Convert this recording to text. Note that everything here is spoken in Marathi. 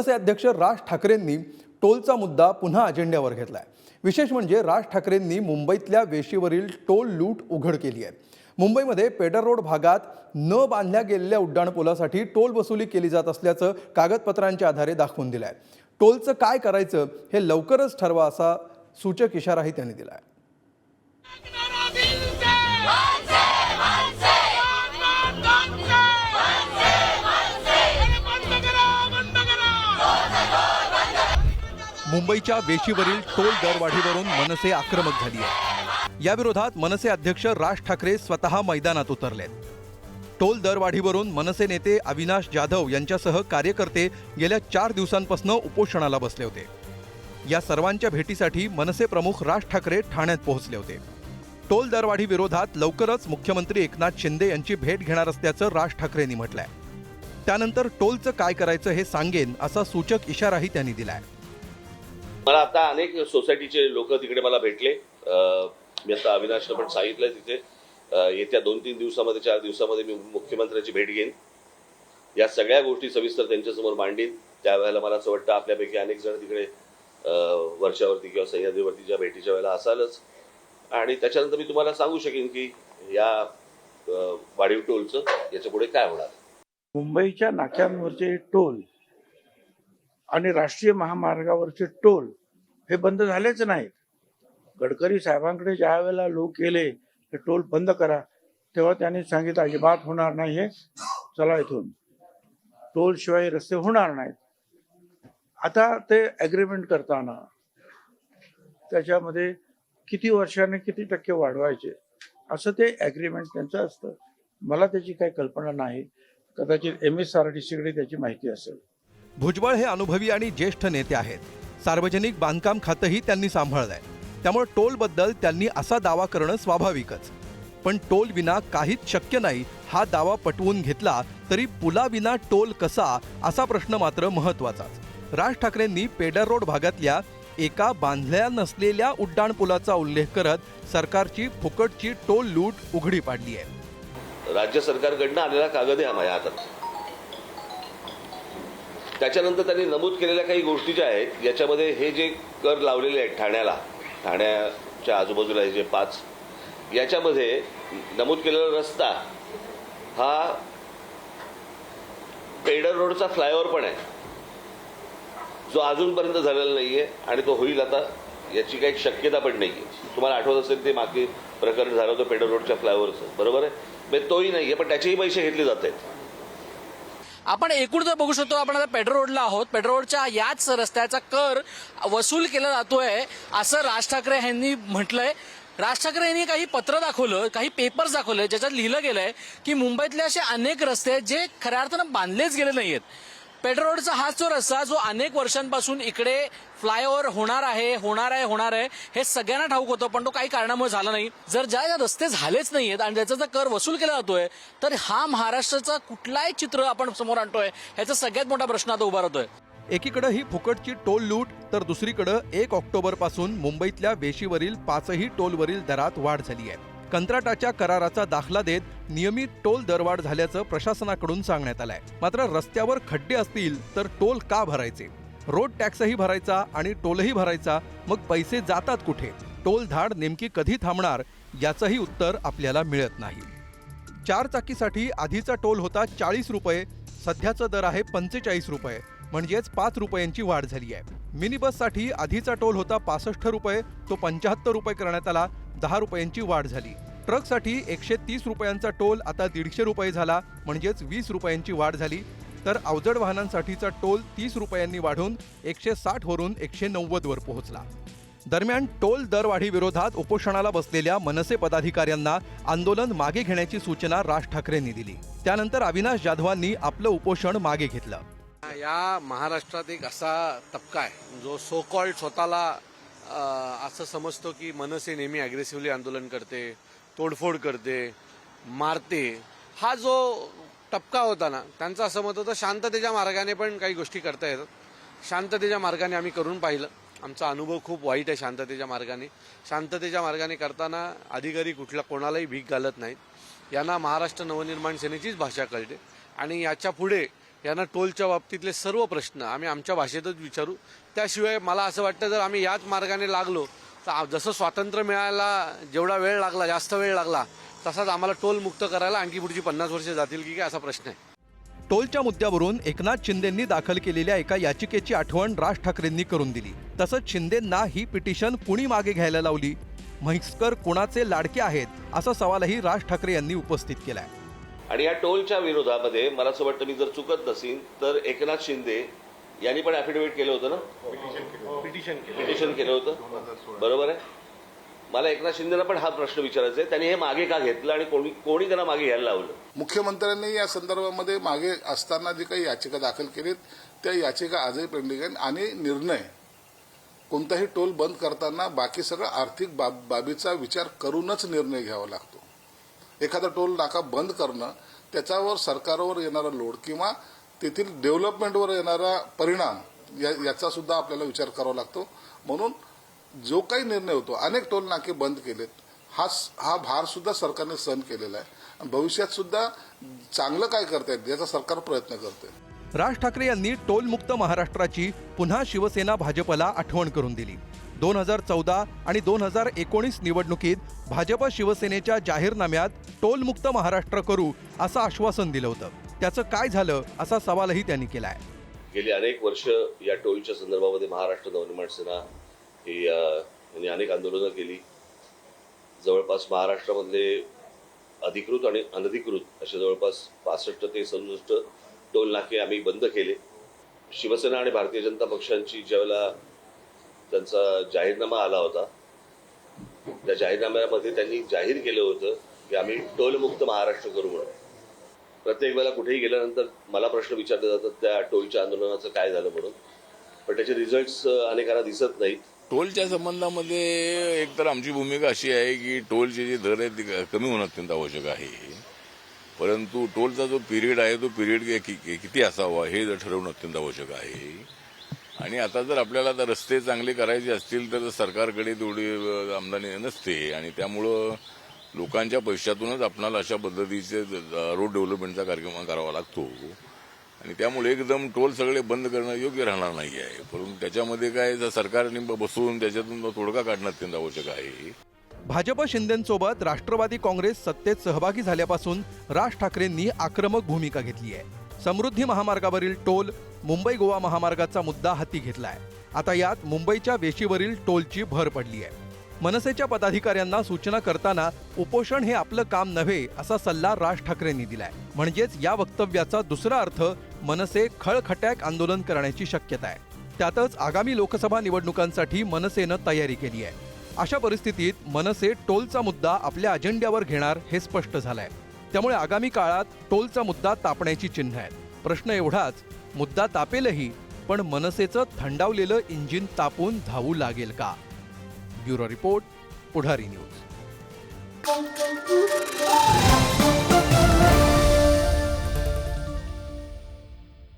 मनसे अध्यक्ष राज ठाकरेंनी टोलचा मुद्दा पुन्हा अजेंड्यावर घेतलाय। विशेष म्हणजे राज ठाकरेंनी मुंबईतल्या वेशीवरील टोल लूट उघड केली आहे। मुंबईमध्ये पेडर रोड भागात न बांधल्या गेलेल्या उड्डाणपुलासाठी टोल वसुली केली जात असल्याचं कागदपत्रांच्या आधारे दाखवून दिलंय। टोलचं काय करायचं हे लवकरच ठरवा असा सूचक इशाराही त्यांनी दिलाय। मुंबईच्या वेशीवरील टोल दरवाढीवरून मनसे आक्रमक झाली आहे। या विरोधात मनसे अध्यक्ष राज ठाकरे स्वतः मैदानात उतरलेत। टोल दरवाढीवरून मनसे नेते अविनाश जाधव यांच्यासह कार्यकर्ते गेल्या 4 दिवसांपासून उपोषणाला बसले होते। या सर्वांच्या भेटीसाठी मनसे प्रमुख राज ठाकरे ठाण्यात पोहोचले होते। टोल दरवाढी विरोधात लवकरच मुख्यमंत्री एकनाथ शिंदे यांची भेट घेणार असल्याचं राज ठाकरेंनी म्हटलंय। त्यानंतर टोलचं काय करायचं हे सांगेन असा सूचक इशाराही त्यांनी दिलाय। मला आता अनेक सोसायटीचे लोक तिकडे मला भेटले। मी आता अविनाशला पण सांगितलंय तिथे येत्या 2-3 दिवसामध्ये 4 दिवसामध्ये मी मुख्यमंत्र्यांची भेट घेईन। या सगळ्या गोष्टी सविस्तर त्यांच्यासमोर मांडीन। त्यावेळेला मला असं वाटतं आपल्यापैकी अनेक जण तिकडे वर्षावरती किंवा सह्याद्रीवरतीच्या भेटीच्या वेळेला असालच। आणि त्याच्यानंतर मी तुम्हाला सांगू शकेन की या वाढीव टोलचं याच्या पुढे काय होणार। मुंबईच्या नाक्यांवरचे टोल आणि राष्ट्रीय महामार्गावरचे टोल हे बंद झालेच नाहीत। गडकरी साहेबांकडे ज्या वेळेला लोक गेले हे टोल बंद करा तेव्हा त्यांनी सांगितलं अजिबात होणार नाही, हे चला इथून टोल शिवाय रस्ते होणार नाहीत। आता ते ॲग्रीमेंट करताना त्याच्यामध्ये किती वर्षाने किती टक्के वाढवायचे असं ते ॲग्रीमेंट त्यांचं असतं। मला त्याची काही कल्पना नाही, कदाचित MSRTCकडे त्याची माहिती असेल। भुजबळ हे अनुभवी आणि ज्येष्ठ नेते आहेत। सार्वजनिक बांधकाम खातंही त्यांनी सांभाळलंय, त्यामुळे टोल बद्दल त्यांनी असा दावा करणं स्वाभाविकच। पण टोल विना काहीच शक्य नाही हा दावा पटवून घेतला तरी पुलाविना टोल कसा असा प्रश्न मात्र महत्त्वाचाच। राज ठाकरेंनी पेडर रोड भागातल्या एका बांधल्या नसलेल्या उड्डाणपुलाचा उल्लेख करत सरकारची फुकटची टोल लूट उघडी पाडली आहे। राज्य सरकारकडनं आलेला कागद आहे माझ्या हातात। त्याच्यानंतर त्यांनी नमूद केलेल्या काही गोष्टी ज्या आहेत याच्यामध्ये हे जे कर लावलेले आहेत ठाण्याच्या आजूबाजूला हे जे 5 याच्यामध्ये नमूद केलेला रस्ता हा पेडर रोडचा फ्लायओव्हर पण आहे, जो अजूनपर्यंत झालेला नाहीये आणि तो होईल आता याची काही शक्यता पण नाहीये। तुम्हाला आठवत असेल ते मागे प्रकरण झालं होतं पेडर रोडच्या फ्लायओव्हरचं, बरोबर आहे? म्हणजे तोही नाहीये, पण त्याचेही पैसे घेतले जात आहेत। आपण एकूण जर बघू शकतो, आपण आता पेडर रोडला आहोत। पेडर रोडच्या याच रस्त्याचा कर वसूल केला जातोय असं राज ठाकरे यांनी म्हटलंय। राज ठाकरे यांनी काही पत्र दाखवलं, काही पेपर्स दाखवले ज्याच्यात लिहिलं गेलंय की मुंबईतले असे अनेक रस्ते जे खऱ्या अर्थानं बांधलेच गेले नाहीयेत। पेडर रोडचा हाच जो रस्ता जो अनेक वर्षांपासून इकडे फ्लायओव्हर होणार आहे हे सगळ्यांना ठाऊक होतं, पण तो काही कारणामुळे झाला नाही। जर ज्या रस्ते झालेच नाहीयेत आणि ज्याचा कर वसूल केला जातोय तर हा महाराष्ट्राचा कुठलाही चित्र आपण समोर आणतोय ह्याचा सगळ्यात मोठा प्रश्न आता उभा राहतोय। एकीकडे ही फुकटची टोल लूट तर दुसरीकडे 1 ऑक्टोबर पासून मुंबईतल्या वेशीवरील 5ही टोलवरील दरात वाढ झाली आहे। कंत्राटाच्या कराराचा दाखला देत नियमित टोल दरवाढ झाल्याचं प्रशासनाकडून सांगण्यात आलंय। मात्र रस्त्यावर खड्डे असतील तर टोल का भरायचे? रोड टॅक्सही भरायचा आणि टोलही भरायचा, मग पैसे जातात कुठे? टोल धाड नेमकी कधी थांबणार याचंही उत्तर आपल्याला मिळत नाही। 4 चाकीसाठी आधीचा टोल होता 40 रुपये, सध्याचा दर आहे 45 रुपये, म्हणजेच 5 रुपयांची वाढ झाली आहे। मिनी बससाठी आधीचा टोल होता 65 रुपये, तो 75 रुपये करण्यात आला, 10 रुपयांची वाढ झाली। ट्रकसाठी 130 रुपयांचा टोल आता 150 रुपये झाला, म्हणजेच 20 रुपयांची वाढ झाली। तर अवजड वाहनांसाठीचा टोल 30 रुपयांनी वाढून 160 वरून 190 वर पोहोचला। दरम्यान टोल दरवाढी विरोधात उपोषणाला बसलेल्या मनसे पदाधिकाऱ्यांना आंदोलन मागे घेण्याची सूचना राज ठाकरेंनी दिली। त्यानंतर अविनाश जाधवांनी आपलं उपोषण मागे घेतलं। या महाराष्ट्रात एक असा तबका आहे जो सो कॉल्ड स्वतःला असं समजतो की मनसे नेहमी अग्रेसिव्हली आंदोलन करते, तोडफोड करते, मारते। हा जो टपका होता ना, त्यांचं असं मत होतं शांततेच्या मार्गाने पण काही गोष्टी करता येतात। शांततेच्या मार्गाने आम्ही करून पाहिलं, आमचा अनुभव खूप वाईट आहे। शांततेच्या मार्गाने करताना अधिकारी कोणालाही भीक घालत नाहीत। यांना महाराष्ट्र नवनिर्माण सेनेचीच भाषा कळते आणि याच्या पुढे यांना टोलच्या बाबतीतले सर्व प्रश्न आम्ही आमच्या भाषेतच विचारू. त्याशिवाय मला असं वाटतं जर आम्ही याच मार्गाने लागलो तर जसं स्वातंत्र्य मिळायला जेवढा वेळ लागला, जास्त वेळ लागला, तसाच आम्हाला टोल मुक्त करायला आणखी पुढची 50 वर्षे जातील की काय असा प्रश्न आहे. टोलच्या मुद्द्यावरून एकनाथ शिंदेंनी दाखल केलेल्या एका याचिकेची आठवण राज ठाकरेंनी करून दिली. तसंच शिंदेंना ही पिटिशन कुणी मागे घ्यायला लावली, म्हैसकर कुणाचे लाडके आहेत असा सवालही राज ठाकरे यांनी उपस्थित केलाय. आणि या टोलच्या विरोधामध्ये मला असं वाटतं, मी जर चुकत नसीन तर एकनाथ शिंदे यांनी पण ॲफिडेव्हिट केलं होतं ना, पिटिशन केलं होतं, बरोबर आहे. मला एकनाथ शिंदेला पण हा प्रश्न विचारायचा आहे, त्यांनी हे मागे का घेतलं आणि कोणी त्यांना मागे घ्यायला लावलं. मुख्यमंत्र्यांनी या संदर्भामध्ये मागे असताना जी काही याचिका दाखल केलीत त्या याचिका आजही पेंडिंग आहे आणि निर्णय कोणताही टोल बंद करताना बाकी सगळं आर्थिक बाबीचा विचार करूनच निर्णय घ्यावा लागतो. एखादा टोल नाका बंद करणं त्याच्यावर सरकारवर येणारा लोड किंवा तेथील डेव्हलपमेंटवर येणारा परिणाम याचा सुद्धा आपल्याला विचार करावा लागतो. म्हणून जो काही निर्णय होतो, अनेक टोल नाके बंद केलेत, हा भार सुद्धा सरकारने सहन केलेला आहे. भविष्यात सुद्धा चांगलं काय करता येईल याचा सरकार प्रयत्न करते. राज ठाकरे यांनी टोलमुक्त महाराष्ट्राची पुन्हा शिवसेना भाजपला आठवण करून दिली. 2014 आणि 2019 निवडणुकीत भाजप शिवसेनेच्या जाहीरनाम्यात टोलमुक्त महाराष्ट्र करू असं आश्वासन दिलं होतं. त्याचं काय झालं असा सवालही त्यांनी केलाय. गेली अनेक वर्ष या टोलच्या संदर्भामध्ये महाराष्ट्र नवनिर्माण सेना ही यांनी अनेक आंदोलनं केली. जवळपास महाराष्ट्रामधले अधिकृत आणि अनधिकृत असे जवळपास 65 ते 67 टोल नाके आम्ही बंद केले. शिवसेना आणि भारतीय जनता पक्षांची ज्यावेळेला त्यांचा जाहीरनामा आला होता, त्या जाहीरनाम्यामध्ये त्यांनी जाहीर केलं होतं की आम्ही टोलमुक्त महाराष्ट्र करू म्हणून. प्रत्येक वेळेला कुठेही गेल्यानंतर मला प्रश्न विचारले जातात त्या टोलच्या आंदोलनाचं काय झालं म्हणून, पण त्याचे रिझल्ट्स अनेकांना दिसत नाहीत. टोलच्या संबंधामध्ये एकतर आमची भूमिका अशी आहे की टोलचे जे दर आहेत ते कमी होणं अत्यंत आवश्यक आहे. परंतु टोलचा जो पिरियड आहे तो पिरियड किती असावा हे जर ठरवणं अत्यंत आवश्यक आहे. आणि आता जर आपल्याला आता रस्ते चांगले करायचे असतील तर सरकारकडे तेवढी आमदानी नसते आणि त्यामुळं लोकांच्या पैशातूनच आपल्याला अशा पद्धतीचे रोड डेव्हलपमेंटचा कार्यक्रम करावा लागतो. आणि त्यामुळे एकदम टोल सगळे बंद करणं योग्य राहणार नाही आहे. परंतु त्याच्यामध्ये काय सरकारने बसून त्याच्यातून तोडगा काढणं अत्यंत आवश्यक आहे. भाजप शिंदेंसोबत राष्ट्रवादी काँग्रेस सत्तेत सहभागी झाल्यापासून राज ठाकरेंनी आक्रमक भूमिका घेतली आहे. समृद्धी महामार्गावरील टोल, मुंबई गोवा महामार्गाचा मुद्दा हाती घेतलाय. आता यात मुंबईच्या वेशीवरील टोलची भर पडली आहे. मनसेच्या पदाधिकाऱ्यांना सूचना करताना उपोषण हे आपलं काम नव्हे असा सल्ला राज ठाकरेंनी दिलाय. म्हणजेच या वक्तव्याचा दुसरा अर्थ मनसे खळखट्याक आंदोलन करण्याची शक्यता आहे. त्यातच आगामी लोकसभा निवडणुकांसाठी मनसेनं तयारी केली आहे. अशा परिस्थितीत मनसे टोलचा मुद्दा आपल्या अजेंड्यावर घेणार हे स्पष्ट झालंय. त्यामुळे आगामी काळात टोलचा मुद्दा तापण्याची चिन्ह आहेत. प्रश्न एवढाच, मुद्दा तापेलही पण मनसेचं थंडावलेलं इंजिन तापून धावू लागेल का? ब्युरो रिपोर्ट, पुढारी न्यूज.